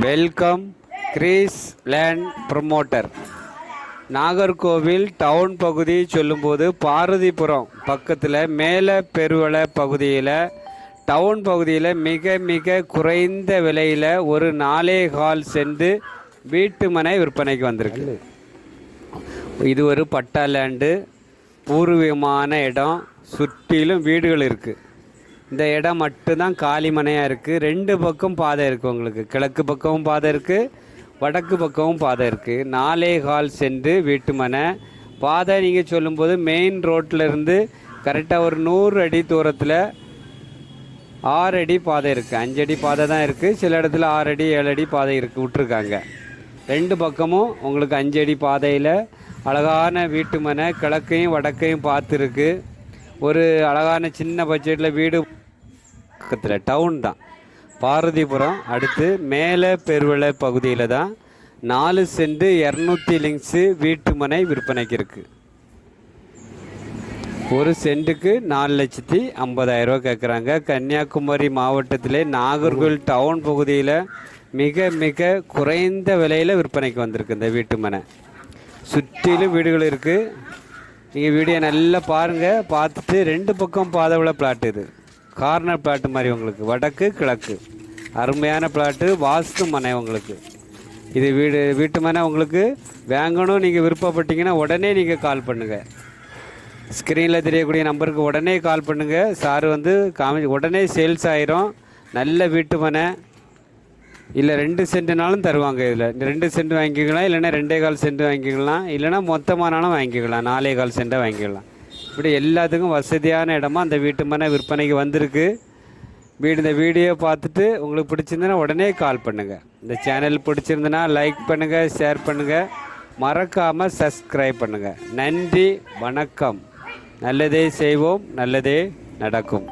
Welcome Grace Land promoter. Nagercoil town பகுதி சொல்லும்போது பாரதிபுரம் பக்கத்தில் மேலே பெருவளை பகுதியில் டவுன் பகுதியில் மிக மிக குறைந்த விலையில் ஒரு 4.25 சென்ட் வீட்டு மனை விற்பனைக்கு வந்திருக்கு. இது ஒரு பட்டா லேண்டு, பூர்வீகமான இடம், சுற்றிலும் வீடுகள் இருக்குது. இந்த இடம் மட்டும்தான் காலி மனையாக இருக்குது. 2 பக்கம் பாதை இருக்குது. உங்களுக்கு கிழக்கு பக்கமும் பாதை இருக்குது, வடக்கு பக்கமும் பாதை இருக்குது. 4.25 சென்ட் வீட்டு மனை. பாதை நீங்கள் சொல்லும்போது மெயின் ரோட்டில் இருந்து கரெக்டாக ஒரு 100 அடி தூரத்தில் 6 அடி பாதை இருக்குது. 5 அடி பாதை தான் இருக்குது. சில இடத்துல 6 அடி 7 அடி பாதை இருக்குது விட்டுருக்காங்க. 2 பக்கமும் உங்களுக்கு 5 அடி பாதையில் அழகான வீட்டு மனை, கிழக்கையும் வடக்கையும் பார்த்துருக்கு. ஒரு அழகான சின்ன பட்ஜெட்டில் வீடு பக்கத்தில் டவுன் தான், பாரதிபுரம் அடுத்து மேலே பெருவளை பகுதியில் தான் 4 சென்ட் 200 வீட்டு மனை விற்பனைக்கு இருக்குது. ஒரு சென்ட்டுக்கு 4,50,000 கேட்குறாங்க. கன்னியாகுமரி மாவட்டத்திலே நாகர்கோவில் டவுன் பகுதியில் மிக மிக குறைந்த விலையில் விற்பனைக்கு வந்திருக்கு இந்த வீட்டு மனை. சுற்றிலும் வீடுகள் இருக்குது. நீங்கள் வீடியோ நல்லா பாருங்கள். பார்த்துட்டு 2 பக்கம் பாதை பிளாட். இது கார்னர் பிளாட்டு மாதிரி உங்களுக்கு, வடக்கு கிழக்கு அருமையான பிளாட்டு, வாஸ்து மனை உங்களுக்கு. இது வீட்டு மனை உங்களுக்கு வாங்கணும் நீங்கள் விருப்பப்பட்டீங்கன்னா உடனே நீங்கள் கால் பண்ணுங்கள். ஸ்க்ரீனில் தெரியக்கூடிய நம்பருக்கு உடனே கால் பண்ணுங்கள். சார் வந்து உடனே சேல்ஸ் ஆயிரும். நல்ல வீட்டு மனை. இல்லை 2 சென்ட்னாலும் தருவாங்க. இதில் 2 சென்ட் வாங்கிக்கலாம், இல்லைன்னா 2.25 சென்ட் வாங்கிக்கலாம், இல்லைனா மொத்தமானாலும் வாங்கிக்கலாம், 4.25 சென்ட்டை வாங்கிக்கலாம். இப்படி எல்லாத்துக்கும் வசதியான இடமா அந்த வீட்டு மனை விற்பனைக்கு வந்திருக்கு. இந்த வீடியோ பார்த்துட்டு உங்களுக்கு பிடிச்சிருந்தனா உடனே கால் பண்ணுங்கள். இந்த சேனல் பிடிச்சிருந்தனா லைக் பண்ணுங்கள், ஷேர் பண்ணுங்கள், மறக்காமல் சப்ஸ்கிரைப் பண்ணுங்கள். நன்றி, வணக்கம். நல்லதே செய்வோம், நல்லதே நடக்கும்.